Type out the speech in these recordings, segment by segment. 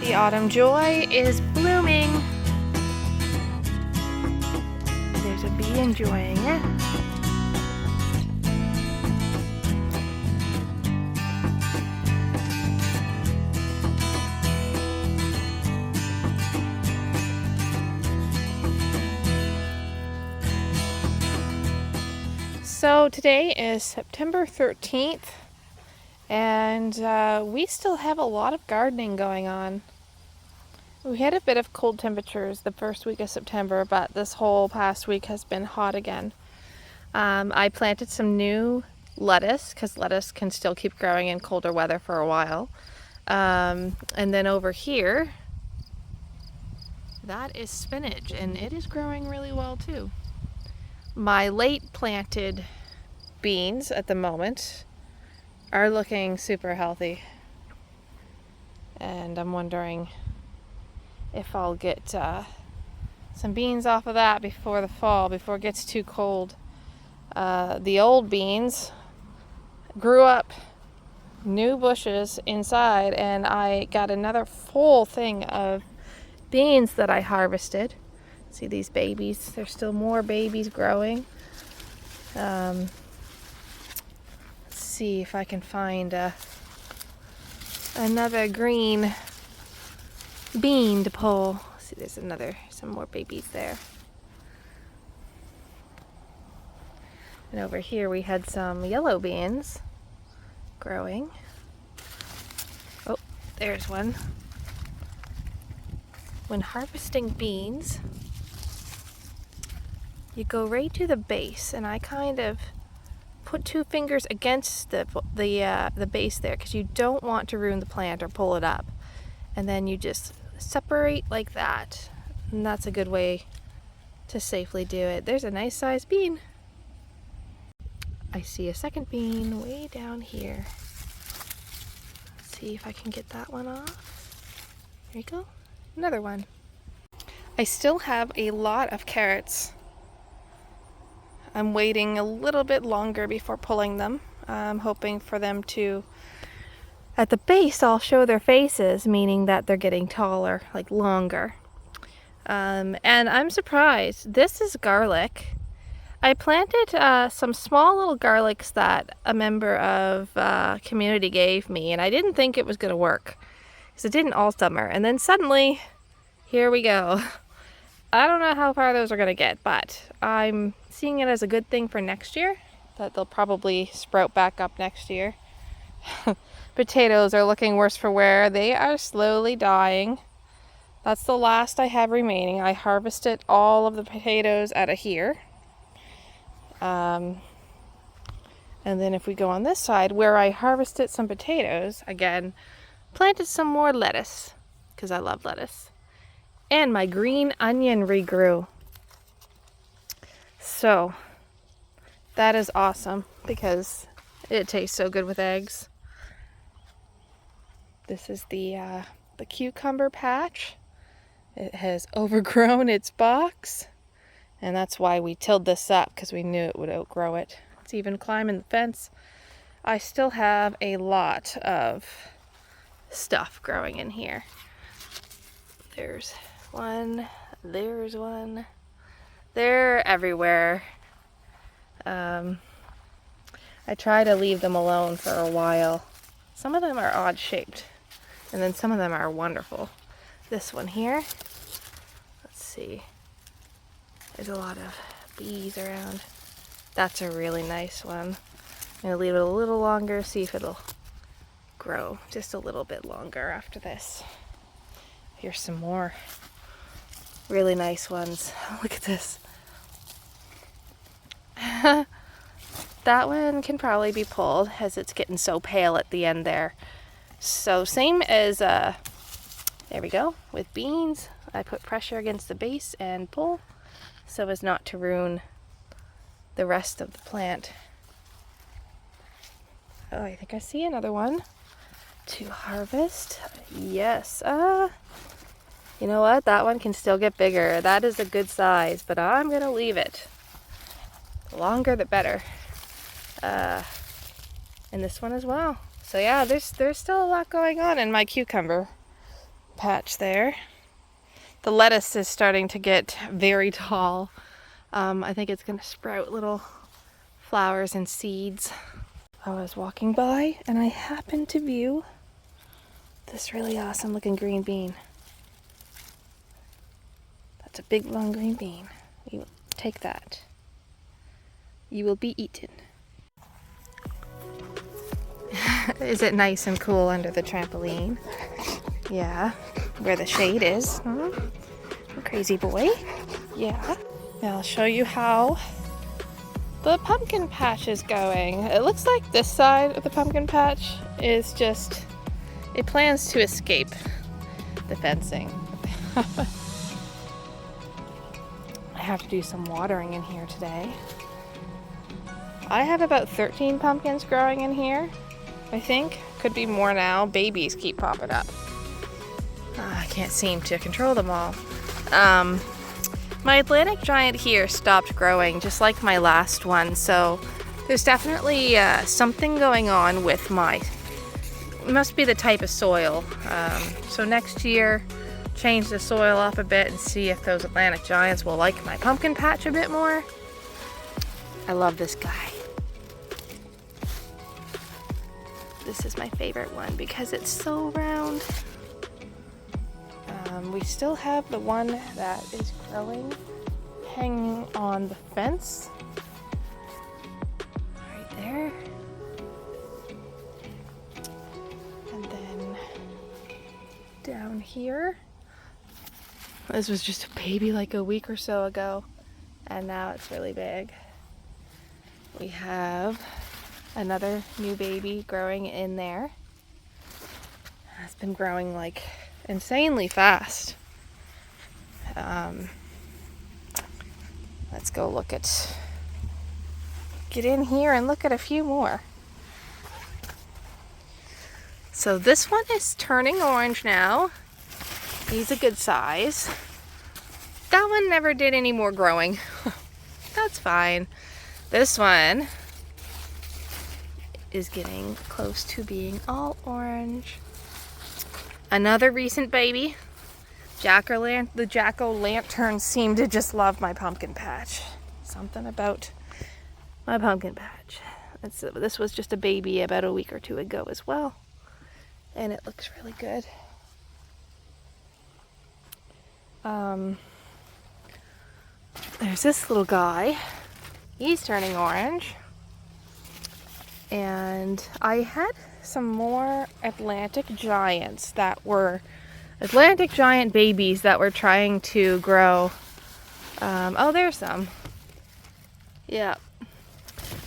The autumn joy is blooming. There's a bee enjoying it. So today is September 13th, and we still have a lot of gardening going on. We had a bit of cold temperatures the first week of September, but this whole past week has been hot again. I planted some new lettuce, because lettuce can still keep growing in colder weather for a while. And then over here, that is spinach, and it is growing really well too. My late planted beans at the moment are looking super healthy, and I'm wondering if I'll get some beans off of that before the fall, before it gets too cold. The old beans grew up new bushes inside, and I got another full thing of beans that I harvested. See these babies? There's still more babies growing. Let's see if I can find another green bean to pull. See, there's some more babies there. And over here we had some yellow beans growing. Oh, there's one. When harvesting beans, you go right to the base, and I kind of put two fingers against the base there, because you don't want to ruin the plant or pull it up. And then you just separate like that, and that's a good way to safely do it. There's a nice sized bean. I see a second bean way down here. Let's see if I can get that one off. There you go. Another one. I still have a lot of carrots. I'm waiting a little bit longer before pulling them. I'm hoping for them to, at the base, I'll show their faces, meaning that they're getting taller, like longer. And I'm surprised. This is garlic. I planted some small little garlics that a member of community gave me, and I didn't think it was going to work, because it didn't all summer. And then suddenly, here we go. I don't know how far those are going to get, but I'm seeing it as a good thing for next year, that they'll probably sprout back up next year. Potatoes are looking worse for wear. They are slowly dying. That's the last I have remaining. I harvested all of the potatoes out of here. And then if we go on this side, where I harvested some potatoes, again, planted some more lettuce, because I love lettuce. And my green onion regrew. So that is awesome, because it tastes so good with eggs. This is the cucumber patch. It has overgrown its box, and that's why we tilled this up, because we knew it would outgrow it. It's even climbing the fence. I still have a lot of stuff growing in here. There's one, there's one. They're everywhere. I try to leave them alone for a while. Some of them are odd shaped, and then some of them are wonderful. This one here, let's see. There's a lot of bees around. That's a really nice one. I'm going to leave it a little longer, see if it'll grow just a little bit longer after this. Here's some more really nice ones. Look at this. That one can probably be pulled, as it's getting so pale at the end there. So same as, there we go, with beans. I put pressure against the base and pull, so as not to ruin the rest of the plant. Oh, I think I see another one to harvest. Yes. You know what? That one can still get bigger. That is a good size, but I'm going to leave it. The longer, the better. And this one as well. So yeah, there's still a lot going on in my cucumber patch there. The lettuce is starting to get very tall. I think it's going to sprout little flowers and seeds. I was walking by and I happened to view this really awesome looking green bean. That's a big long green bean. You take that. You will be eaten. Is it nice and cool under the trampoline? Yeah, where the shade is. Crazy boy. Yeah. Now I'll show you how the pumpkin patch is going. It looks like this side of the pumpkin patch is just, it plans to escape the fencing. I have to do some watering in here today. I have about 13 pumpkins growing in here, I think. Could be more now. Babies keep popping up. I can't seem to control them all. My Atlantic Giant here stopped growing, just like my last one, so there's definitely something going on with it must be the type of soil. So next year, change the soil up a bit and see if those Atlantic Giants will like my pumpkin patch a bit more. I love this guy. This is my favorite one because it's so round. We still have the one that is growing, hanging on the fence, right there. And then down here, this was just a baby like a week or so ago, and now it's really big. We have another new baby growing in there. It's been growing like insanely fast. Let's go get in here and look at a few more. So this one is turning orange now. He's a good size. That one never did any more growing. That's fine. This one is getting close to being all orange. Another recent baby. The jack-o'-lanterns seem to just love my pumpkin patch. Something about my pumpkin patch. This was just a baby about a week or two ago as well. And it looks really good. There's this little guy. He's turning orange. And I had some more Atlantic Giants that were Atlantic Giant babies that were trying to grow. Oh, there's some. Yeah.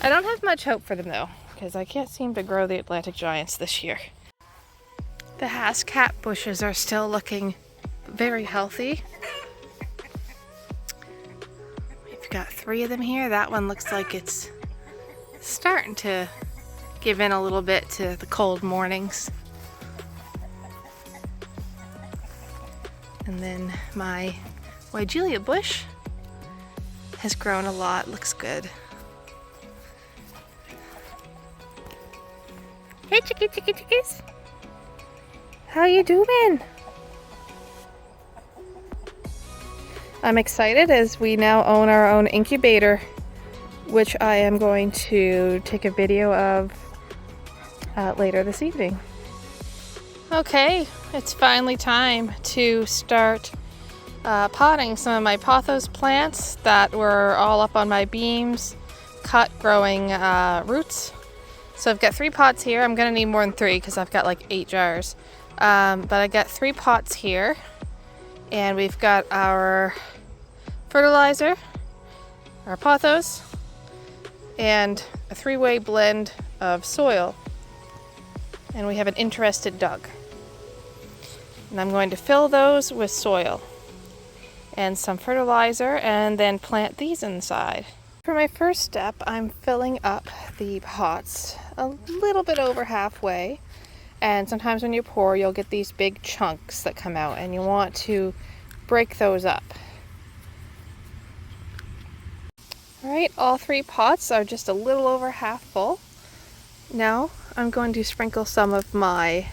I don't have much hope for them though, because I can't seem to grow the Atlantic Giants this year. The Hascat bushes are still looking very healthy. We've got 3 of them here. That one looks like it's starting to give in a little bit to the cold mornings. And then my Weigelia bush has grown a lot, looks good. Hey chickies! How you doing? I'm excited as we now own our own incubator, which I am going to take a video of later this evening. Okay, it's finally time to start potting some of my Pothos plants that were all up on my beams, cut growing roots. So I've got 3 pots here. I'm gonna need more than 3 because I've got like 8 jars. But I got 3 pots here, and we've got our fertilizer, our Pothos, and a 3-way blend of soil. And we have an interested Doug. And I'm going to fill those with soil and some fertilizer and then plant these inside. For my first step, I'm filling up the pots a little bit over halfway. And sometimes when you pour, you'll get these big chunks that come out, and you want to break those up. All right, all 3 pots are just a little over half full. Now I'm going to sprinkle some of my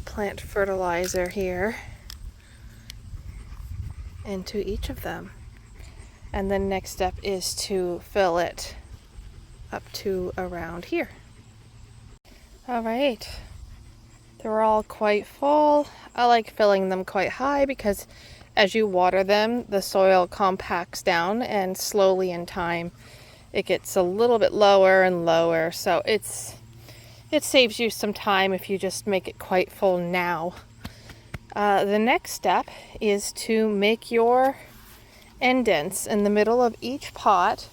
plant fertilizer here into each of them. And the next step is to fill it up to around here. All right, they're all quite full. I like filling them quite high because as you water them, the soil compacts down, and slowly in time it gets a little bit lower and lower. So it saves you some time if you just make it quite full now. The next step is to make your indents in the middle of each pot,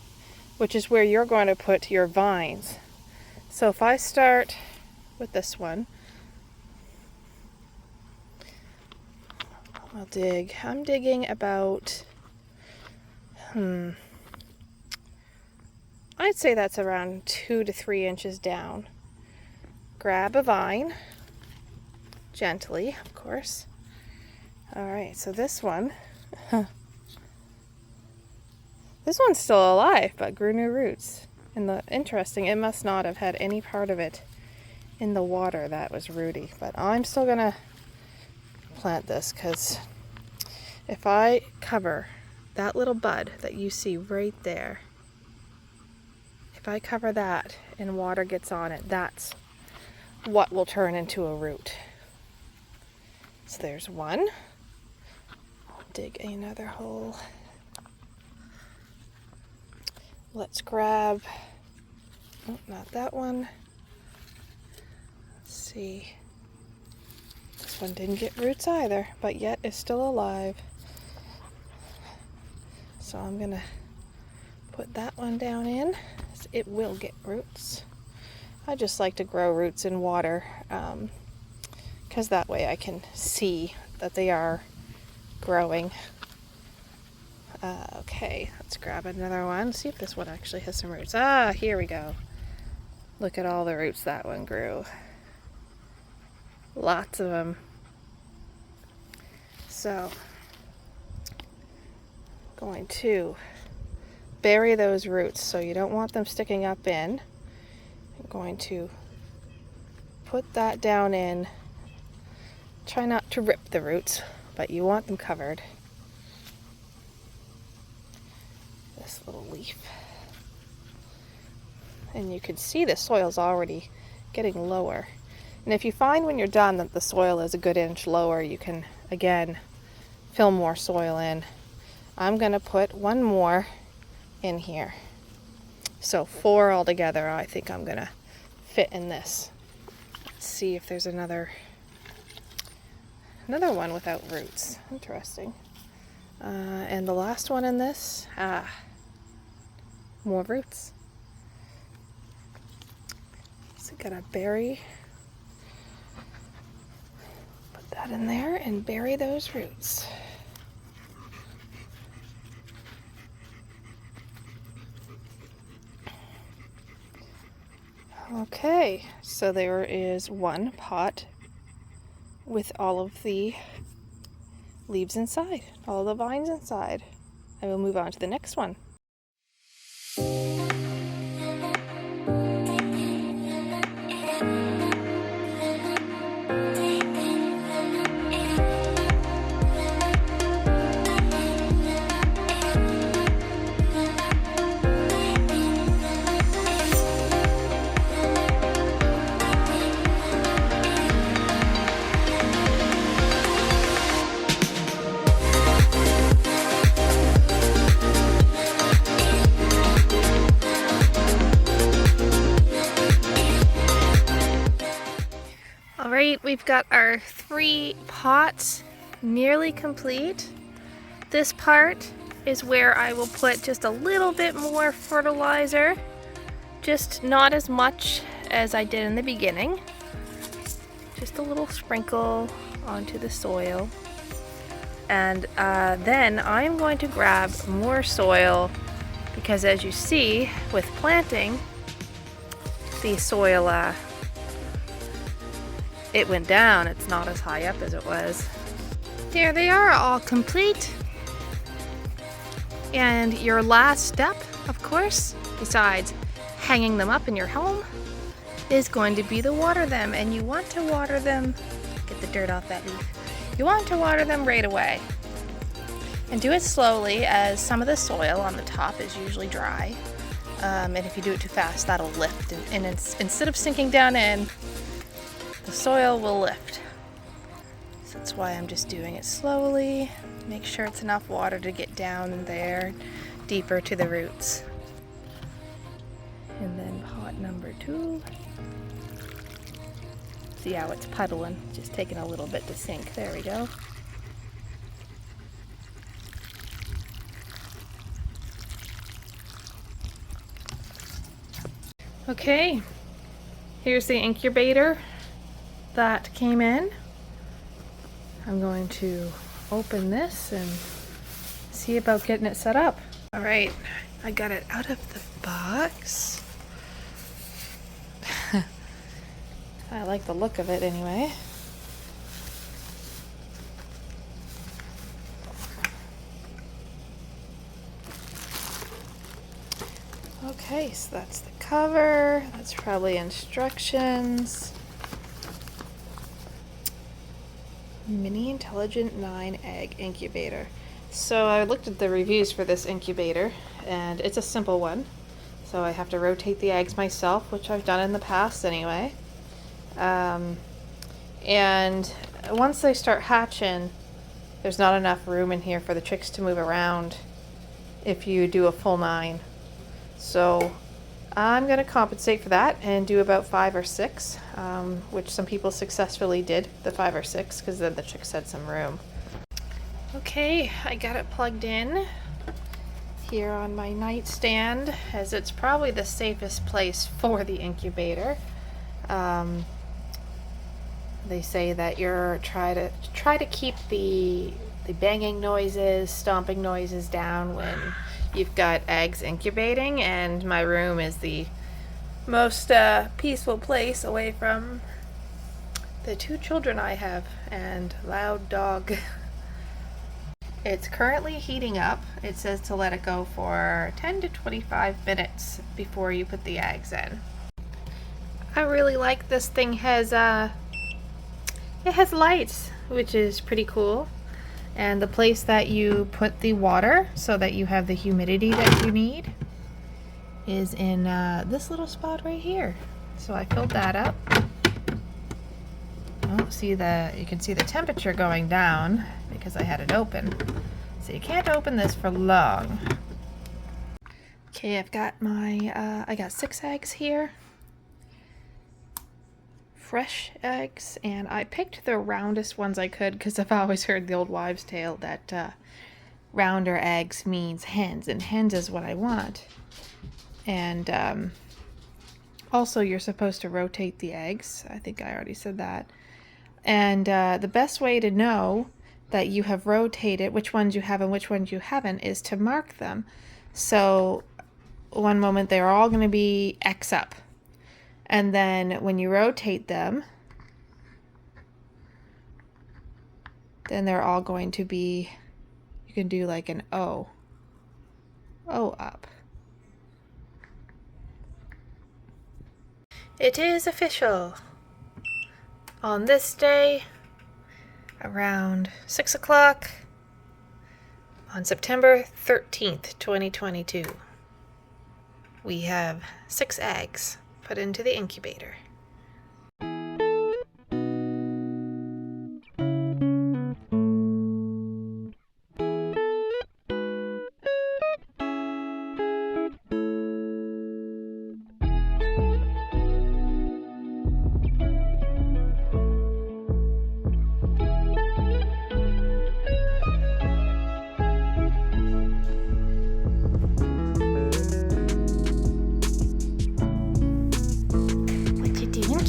which is where you're going to put your vines. So if I start with this one, I'll dig. I'm digging about, I'd say that's around 2 to 3 inches down. Grab a vine, gently, of course. All right, so this one, this one's still alive, but grew new roots. And interesting, it must not have had any part of it in the water that was rooty. But I'm still gonna plant this because if I cover that little bud that you see right there, if I cover that and water gets on it, that's what will turn into a root. So there's one. I'll dig another hole. Let's grab, oh, not that one. Let's see. This one didn't get roots either, but yet is still alive. So I'm gonna put that one down in. It will get roots. I just like to grow roots in water because that way I can see that they are growing. Okay, let's grab another one. See if this one actually has some roots. Ah, here we go. Look at all the roots that one grew. Lots of them. So, going to bury those roots so you don't want them sticking up in. I'm going to put that down in. Try not to rip the roots, but you want them covered. This little leaf. And you can see the soil's already getting lower. And if you find when you're done that the soil is a good inch lower, you can again fill more soil in. I'm going to put one more in here. So 4 altogether I think I'm going to fit in this. Let's see if there's another one without roots. Interesting. And the last one in this, more roots. So gotta bury, put that in there and bury those roots. Okay, so there is one pot with all of the leaves inside, all of the vines inside. I will move on to the next one. Alright, we've got our 3 pots nearly complete. This part is where I will put just a little bit more fertilizer, just not as much as I did in the beginning. Just a little sprinkle onto the soil. And then I'm going to grab more soil because as you see with planting, the soil it went down. It's not as high up as it was. There they are, all complete. And your last step, of course, besides hanging them up in your home, is going to be to water them. And you want to water them, get get the dirt off that leaf. You want to water them right away. And do it slowly, as some of the soil on the top is usually dry. And if you do it too fast, that'll lift. And instead of sinking down in, the soil will lift. So that's why I'm just doing it slowly. Make sure it's enough water to get down in there, deeper to the roots. And then pot number 2. See how it's puddling, just taking a little bit to sink. There we go. Okay, here's the incubator that came in. I'm going to open this and see about getting it set up. All right, I got it out of the box. I like the look of it anyway. Okay, so that's the cover. That's probably instructions. Mini Intelligent 9 Egg Incubator. So I looked at the reviews for this incubator, and it's a simple one. So I have to rotate the eggs myself, which I've done in the past anyway. And once they start hatching, there's not enough room in here for the chicks to move around if you do a full 9. So I'm going to compensate for that and do about 5 or 6, which some people successfully did, the 5 or 6, because then the chicks had some room. Okay, I got it plugged in here on my nightstand, as it's probably the safest place for the incubator. They say that you're try to keep the banging noises, stomping noises down when you've got eggs incubating, and my room is the most peaceful place away from the 2 children I have and loud dog. It's currently heating up. It says to let it go for 10 to 25 minutes before you put the eggs in. I really like this thing. It has lights, which is pretty cool. And the place that you put the water so that you have the humidity that you need is in this little spot right here. So I filled that up. Oh, you can see the temperature going down because I had it open. So you can't open this for long. Okay, I've got I got 6 eggs here. Fresh eggs, and I picked the roundest ones I could because I've always heard the old wives' tale that rounder eggs means hens, and hens is what I want. And also you're supposed to rotate the eggs. I think I already said that. And the best way to know that you have rotated, which ones you have and which ones you haven't, is to mark them. So one moment they're all going to be X up. And then when you rotate them, then they're all going to be, you can do like an O up. It is official. On this day, around 6 o'clock, on September 13th, 2022, we have 6 eggs put into the incubator.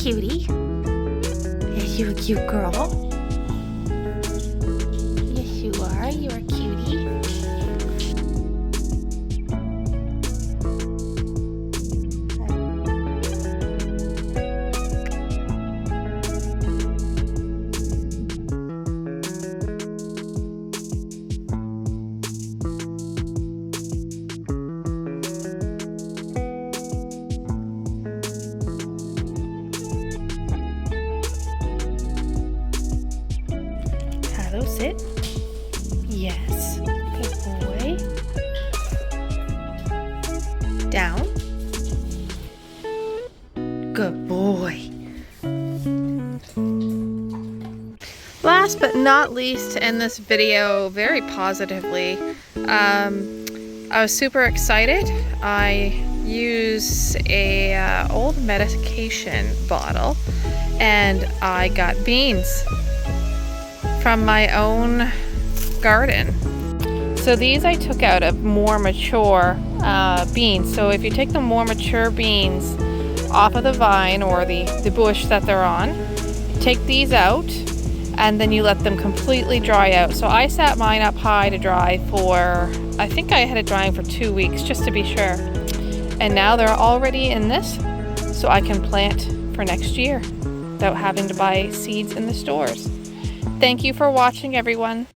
Cutie, is you a cute girl? Yes, you are. You're a cutie. Sit. Yes. Good boy. Down. Good boy. Last but not least, to end this video very positively, I was super excited. I use a old medication bottle and I got beans from my own garden. So these I took out of more mature beans. So if you take the more mature beans off of the vine or the bush that they're on, take these out and then you let them completely dry out. So I sat mine up high to dry for, I think I had it drying for 2 weeks just to be sure. And now they're already in this, so I can plant for next year without having to buy seeds in the stores. Thank you for watching, everyone.